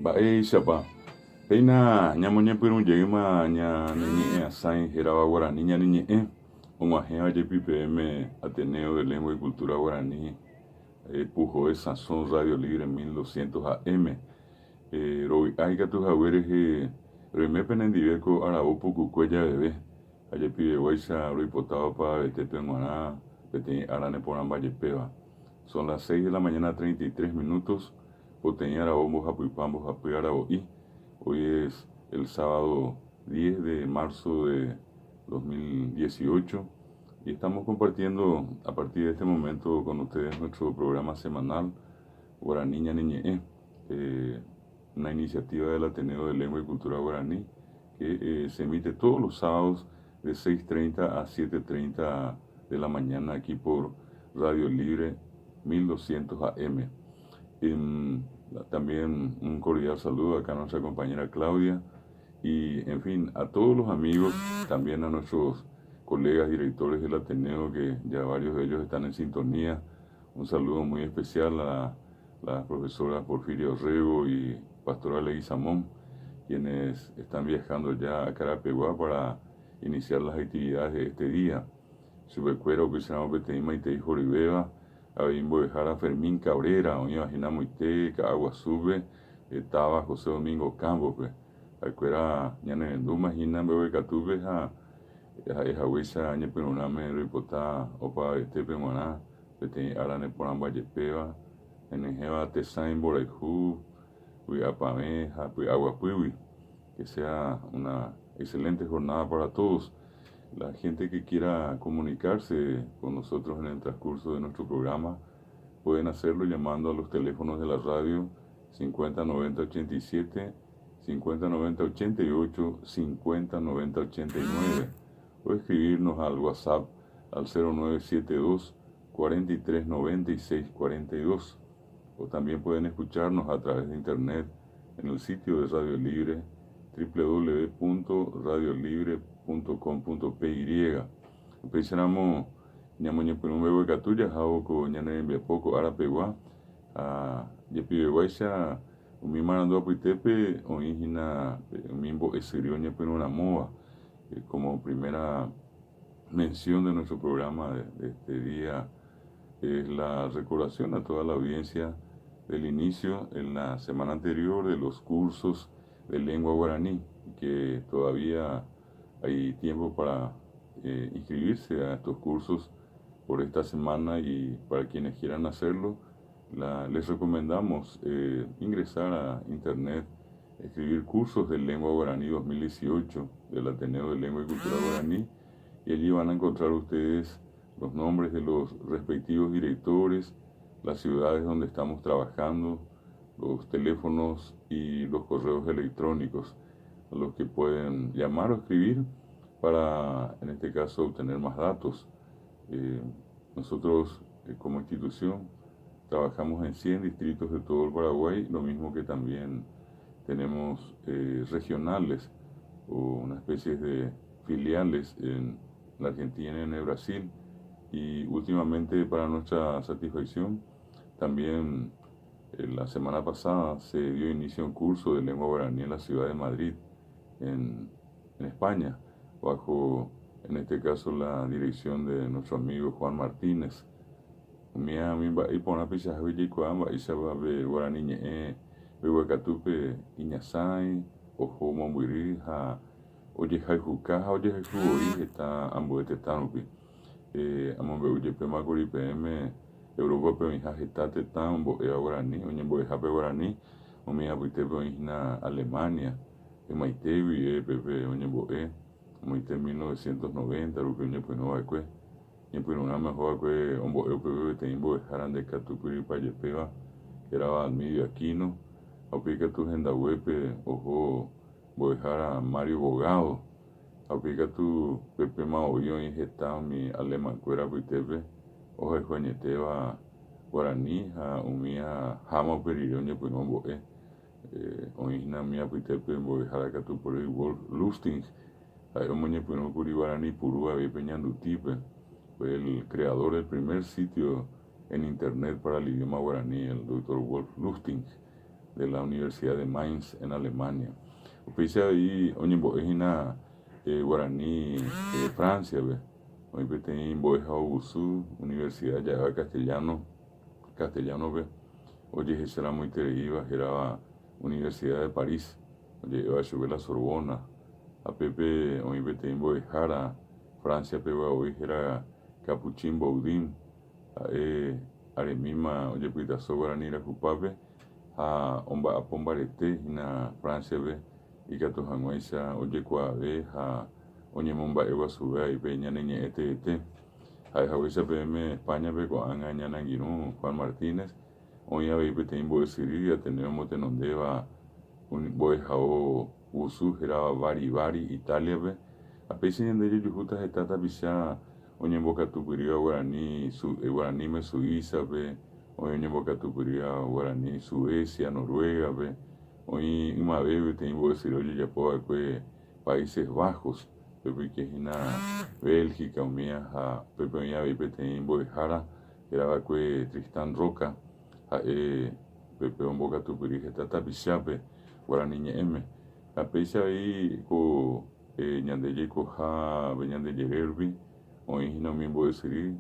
Baixapa. Peina ñamoñe pirun lleguema ña niñe asain geraba guaraní ña niñe un ajeno YPPM Ateneo de Lengua y Cultura Guaraní pujo de Sazón Radio Libre 1200 AM Roy Aiga tu jagueres remepen en diverco arabopo cucuella bebé ayer pide guaysa Roy potaba para Betepe Maná Petén Arane Porán Vallepeva. Son las 6 de la mañana 33 minutos. Potenía Arabombo Japuipambo Japuy Araboí. Hoy es el sábado 10 de marzo de 2018 y estamos compartiendo a partir de este momento con ustedes nuestro programa semanal Guaraní Ña Niñe, una iniciativa del Ateneo de Lengua y Cultura Guaraní que se emite todos los sábados de 6:30 a 7:30 de la mañana aquí por Radio Libre 1200 AM. También un cordial saludo acá a nuestra compañera Claudia y en fin a todos los amigos, también a nuestros colegas directores del Ateneo que ya varios de ellos están en sintonía. Un saludo muy especial a las profesoras Porfiria Orrego y Pastora Leguizamón, quienes están viajando ya a Carapeguá para iniciar las actividades de este día. Subecuero que se llama Beteima y Tei Joribeba, Abimbo de Jara Fermín Cabrera, Oña Vagina Moite, Agua Sube, estaba José Domingo Campos, pues, Acuera, Ñane Duma, Gina Bebe Catube, a Huesa, Añe Penuname, Ripota, Opa, Pemoná, Bete Arane Porán Vallepeva, Enejeva, Tesain, Boraijú, Huiapame, Aguapuiwi, que sea una excelente jornada para todos. La gente que quiera comunicarse con nosotros en el transcurso de nuestro programa pueden hacerlo llamando a los teléfonos de la radio 509087, 509088, 509089 o escribirnos al WhatsApp al 0972 439642 o también pueden escucharnos a través de internet en el sitio de Radio Libre www.radiolibre.com.py. Pensamos ñamoñe penumbe catuya jauco ñane envia poco arapeguá a yepibe guaisha mi marando apuitepe o ingina mimbo eserioña penuna moa como primera mención de nuestro programa de este día es la recordación a toda la audiencia del inicio en la semana anterior de los cursos de lengua guaraní, que todavía hay tiempo para inscribirse a estos cursos por esta semana y para quienes quieran hacerlo, les recomendamos ingresar a internet, escribir cursos de lengua guaraní 2018 del Ateneo de Lengua y Cultura Guaraní y allí van a encontrar ustedes los nombres de los respectivos directores, las ciudades donde estamos trabajando, los teléfonos y los correos electrónicos a los que pueden llamar o escribir para, en este caso, obtener más datos. Nosotros, como institución, trabajamos en 100 distritos de todo el Paraguay, lo mismo que también tenemos regionales o una especie de filiales en la Argentina y en el Brasil. Y últimamente, para nuestra satisfacción, también la semana pasada se dio inicio a un curso de lengua guaraní en la ciudad de Madrid, en España, bajo, en este caso, la dirección de nuestro amigo Juan Martínez. Mia mimba y pona pisa hawi kwamba isaba be guaraní ñe be huacatupe iñasai ojo mombuiri ha oye jaijuka oye jaijuori está ambuete tanupi amombe uye pema kuri pm Europa pe mija jetate tambo guaraní oñe boe jape guaraní omia buitepe ina Alemania maitevi pepe oñe boe moite 1990 rupe oñe pues no y pues una mejor que un boeo te imbo dejaran de catupiri payepeva que era al medio aquino aplica tu agenda web ojo dejar a Mario Bogado aplica tu pepe maoyo y gestado mi alemán cuera puitepe ojo de juañeteva guaraní a umia jama periroña pues no boe oína mia puitepe dejar a catupiri Wolf Lustig hay un moñe pues no curi guaraní purúa ve peñando tipe. Fue el creador del primer sitio en internet para el idioma guaraní, el doctor Wolf Lustig, de la Universidad de Mainz en Alemania. Pese ahí, oñembo ejina guaraní Francia, ve. Hoy petén boeja Obusu, Universidad ya castellano, ve. Oye, será muy tereiva, era Universidad de París. Oye, iba a subir la Sorbona. A Pepe, hoy petén boejara Francia, pegó hoy era Capuchín Baudín. Aremima, oye, pitazo guaraní la cupape. A omba apombarete na Francia ve y que tu hanguesa oye cuave a oñe momba ewa sube y peña neñe este a hawesa pm España ve con angaña nangiru Juan Martínez oña ve pete imbo Siria tenemos tenondeva un boy hao usu era vari Italia ve a pese de ello justa estata bisa oñe boca tu guarani guarani me Suiza ve hoy en boca tu guaraní Suecia, Noruega, ve. Hoy una vez tengo que decir, oye, ya puedo ver Países Bajos, pepe que es en Bélgica, o mía, pepe mía, pepe tengo que jara, era que Tristán Roca, pepe en boca tu está tapichape, guaraní M. A pesar ahí, co, ñandelle coja, ñandelle herbi, hoy no me voy a decir,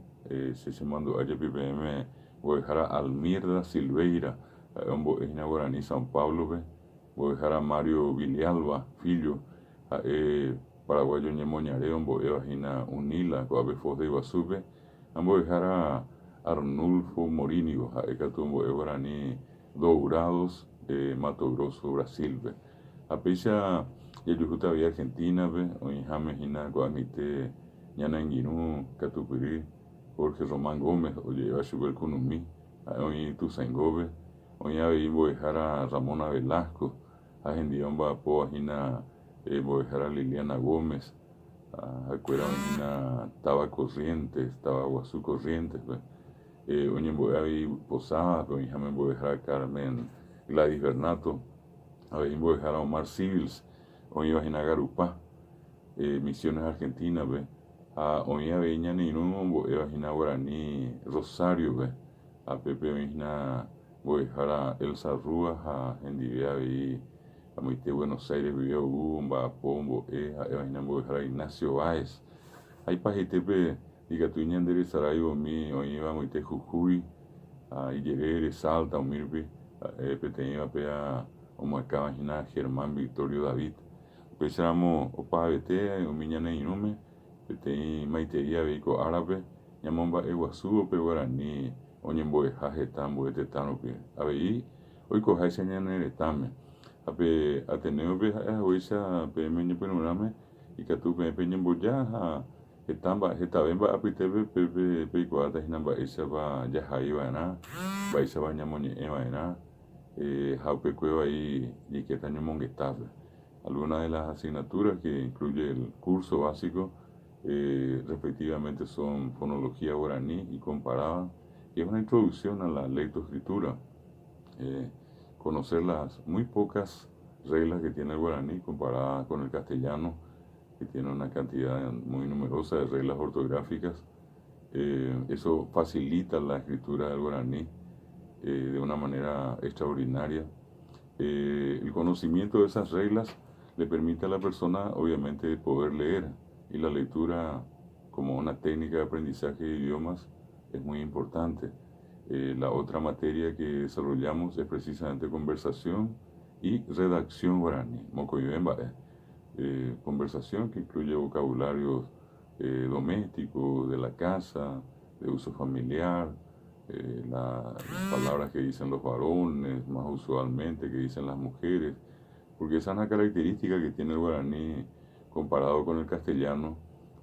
se mandó ayer pepe M. Voy a dejar a Almirda Silveira, en Guaraní, São Paulo, voy a dejar a Mario Villalba, filho, paraguayo ñemoñaré, voy a dejar Unila, Coabe Foz de Iguazú, voy a dejar a Arnulfo Morínigo, a Ecatumbo de Guaraní, Dourados, Mato Grosso, Brasil, a pesar de Yujuta Vía Argentina, hoy James Hina, Guamite, Ñananguinú, Catupirí, Jorge Román Gómez, oye, va a subir con un mí, hoy tu Sangobe, hoy voy a dejar a Ramona Velasco, a Gendiomba Poajina, voy a dejar a Liliana Gómez, a Cuera Taba Corrientes, Taba Guazú Corrientes, hoy voy a ir Posadas, hoy voy a dejar a Carmen Gladys Bernato, hoy voy a dejar a Omar Civils, hoy voy a dejar a Garupá, Misiones Argentinas, a oña veña ni no imagina guaraní Rosario ve a Pepe imagina voy a Elsa Rúas a Endivea vi a Muite Buenos Aires vivió Umba Pombo a imagina voy a Ignacio Báez hay pajitepe diga tu ñandere Sarayo mi hoy iba Muite Jujuy a Iyerere Salta Umirpi peteña pea como acá imagina Germán Victorio David pensamos opa vete o miñana inume tem maiteria veiko árabe ñamomba Iguazú pe guaraní oñembo'eha heta mbo'etetãrupi avei oikoháicha ñaneretãme ape Atenéope ha'ehaguéicha peẽme ñepyrũrãme ikatu peẽpe ñemboja ha hetave mba'apitépe pépe peikuaátahína mba'éichapa jahaiva'erã mba'éichapa ñamoñe'ẽva'erã ha upekue vai ñikéta ñomongetápe algunas de las asignaturas que incluye el curso básico respectivamente son fonología guaraní y comparada, que es una introducción a la lectoescritura, conocer las muy pocas reglas que tiene el guaraní comparada con el castellano, que tiene una cantidad muy numerosa de reglas ortográficas. Eso facilita la escritura del guaraní de una manera extraordinaria. El conocimiento de esas reglas le permite a la persona, obviamente, poder leer. Y la lectura como una técnica de aprendizaje de idiomas es muy importante. La otra materia que desarrollamos es precisamente conversación y redacción guaraní. Conversación que incluye vocabularios domésticos, de la casa, de uso familiar, las palabras que dicen los varones, más usualmente que dicen las mujeres, porque esa es una característica que tiene el guaraní comparado con el castellano.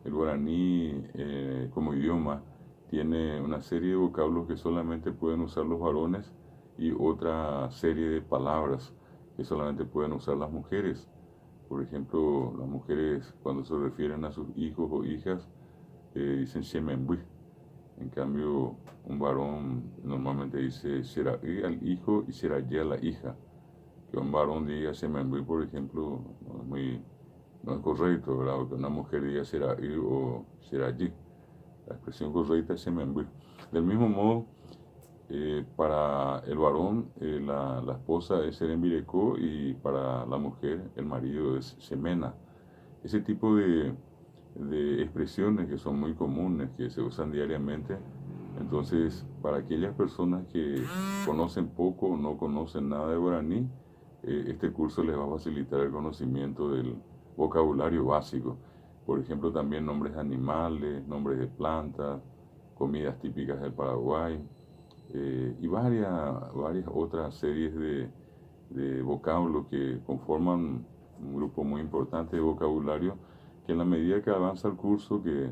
El guaraní como idioma tiene una serie de vocablos que solamente pueden usar los varones y otra serie de palabras que solamente pueden usar las mujeres. Por ejemplo, las mujeres cuando se refieren a sus hijos o hijas dicen shemenbui. En cambio, un varón normalmente dice sheraí al hijo y sherayi a la hija. Que un varón diga shemenbui, por ejemplo, no es correcto, ¿verdad? O que una mujer diga sheraí o sherayi. La expresión correcta es shemenbui. Del mismo modo, Para el varón, la esposa es Serembirecó y para la mujer, el marido es Semena. Ese tipo de expresiones que son muy comunes, que se usan diariamente. Entonces, para aquellas personas que conocen poco o no conocen nada de guaraní, este curso les va a facilitar el conocimiento del vocabulario básico. Por ejemplo, también nombres de animales, nombres de plantas, comidas típicas del Paraguay, y varias otras series de vocablos que conforman un grupo muy importante de vocabulario que en la medida que avanza el curso, que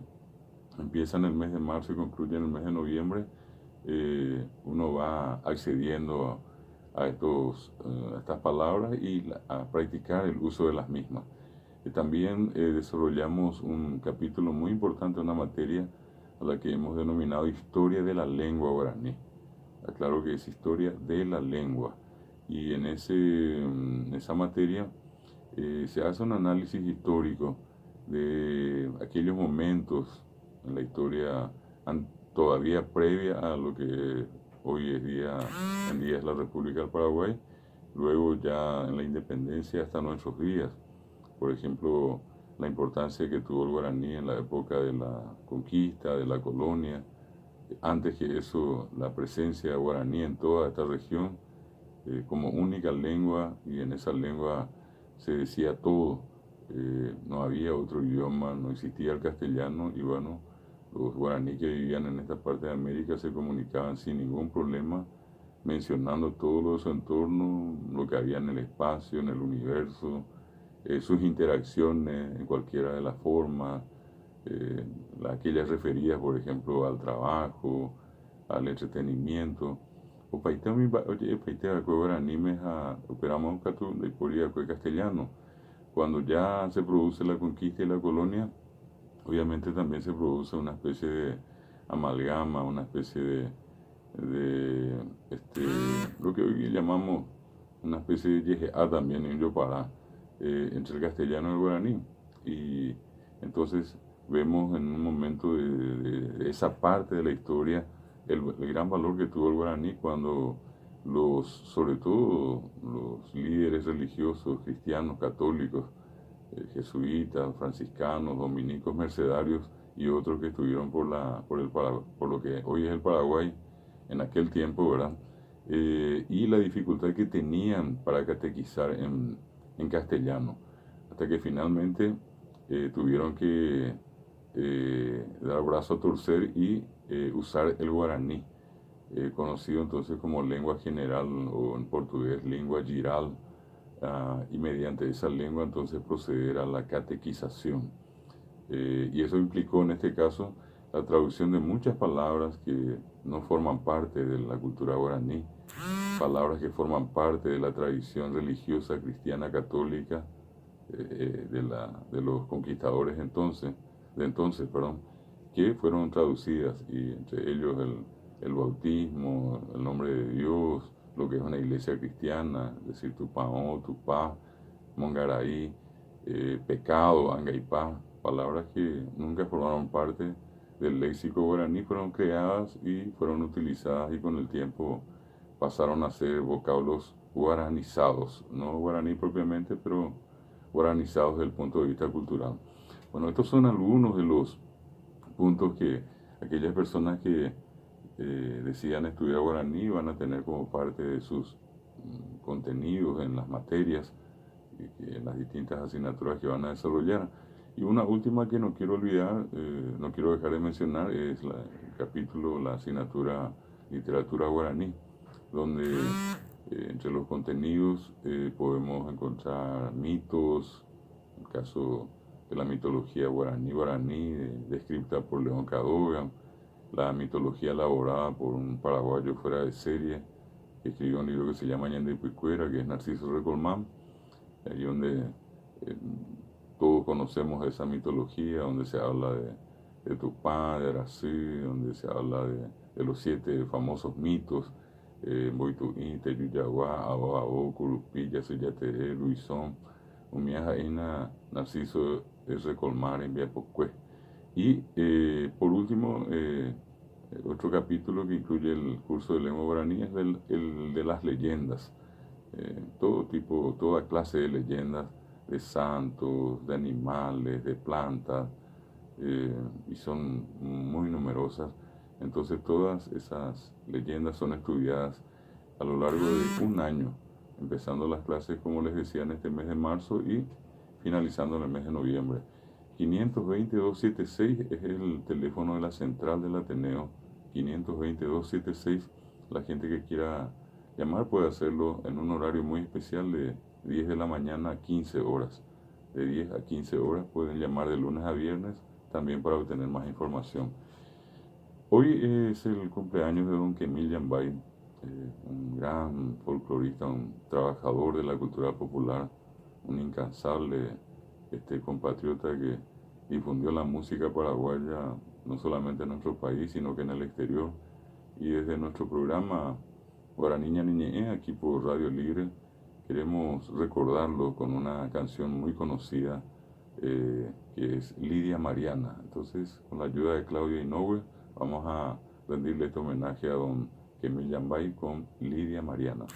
empieza en el mes de marzo y concluye en el mes de noviembre, uno va accediendo a estas palabras y a practicar el uso de las mismas. También desarrollamos un capítulo muy importante, una materia a la que hemos denominado Historia de la Lengua Guaraní. Aclaro que es Historia de la Lengua. Y en esa materia se hace un análisis histórico de aquellos momentos en la historia todavía previa a lo que hoy en día es la República del Paraguay, luego ya en la independencia hasta nuestros días. Por ejemplo, la importancia que tuvo el guaraní en la época de la conquista, de la colonia. Antes que eso, la presencia guaraní en toda esta región como única lengua, y en esa lengua se decía todo. No había otro idioma, no existía el castellano, y bueno, los guaraní que vivían en esta parte de América se comunicaban sin ningún problema, mencionando todo lo de su entorno, lo que había en el espacio, en el universo, sus interacciones en cualquiera de las formas, eh, aquellas referidas, por ejemplo, al trabajo, al entretenimiento. O paitami oye, paitea guaraní a operamos de poría castellano. Cuando ya se produce la conquista y la colonia, obviamente también se produce una especie de amalgama, una especie de lo que hoy llamamos una especie de yejeá también en Yopará, entre el castellano y el guaraní. Y entonces vemos en un momento de esa parte de la historia el gran valor que tuvo el guaraní cuando sobre todo los líderes religiosos cristianos, católicos, jesuitas, franciscanos, dominicos, mercedarios y otros que estuvieron por lo que hoy es el Paraguay en aquel tiempo, ¿verdad? Y la dificultad que tenían para catequizar en castellano, hasta que finalmente tuvieron que dar brazo a torcer y usar el guaraní, conocido entonces como lengua general o en portugués lengua giral, y mediante esa lengua entonces proceder a la catequización. Y eso implicó en este caso la traducción de muchas palabras que no forman parte de la cultura guaraní, palabras que forman parte de la tradición religiosa cristiana católica de los conquistadores perdón, que fueron traducidas, y entre ellos el bautismo, el nombre de Dios, lo que es una iglesia cristiana, es decir, Tupaó, Tupá, Mongaraí, pecado, Angaipá, palabras que nunca formaron parte del léxico guaraní, fueron creadas y fueron utilizadas y con el tiempo pasaron a ser vocablos guaranizados, no guaraní propiamente, pero guaranizados desde el punto de vista cultural. Bueno, estos son algunos de los puntos que aquellas personas que decidan estudiar guaraní van a tener como parte de sus contenidos en las materias, en las distintas asignaturas que van a desarrollar. Y una última que no quiero olvidar, no quiero dejar de mencionar, es el capítulo, la asignatura Literatura Guaraní, donde entre los contenidos podemos encontrar mitos, en el caso de la mitología guaraní, descrita por León Cadogan, la mitología elaborada por un paraguayo fuera de serie, que escribió un libro que se llama Ñande Picuera, que es Narciso Recolmán, ahí donde todos conocemos esa mitología, donde se habla de Tupá, de Arací, donde se habla de los 7 famosos mitos, Boituín, Teyuyaguá, Abajo, Curupilla, Seyateré, Luisón, Umiajaína, Narciso Recolmán, en Viapocué. Y por último, Otro capítulo que incluye el curso de lengua guaraní es el de las leyendas. Todo tipo, toda clase de leyendas, de santos, de animales, de plantas, y son muy numerosas. Entonces todas esas leyendas son estudiadas a lo largo de un año, empezando las clases, como les decía, en este mes de marzo y finalizando en el mes de noviembre. 520-276 es el teléfono de la central del Ateneo. 520-276. La gente que quiera llamar puede hacerlo en un horario muy especial de 10 de la mañana a 15 horas. De 10 a 15 horas pueden llamar de lunes a viernes también para obtener más información. Hoy es el cumpleaños de don Kemil Yambay, un gran folclorista, un trabajador de la cultura popular, un incansable compatriota que difundió la música paraguaya no solamente en nuestro país, sino que en el exterior. Y desde nuestro programa Guaraniña Niñe, aquí por Radio Libre, queremos recordarlo con una canción muy conocida, que es Lidia Mariana. Entonces, con la ayuda de Claudia Inoue, vamos a rendirle este homenaje a don Kemil Yambay con Lidia Mariana.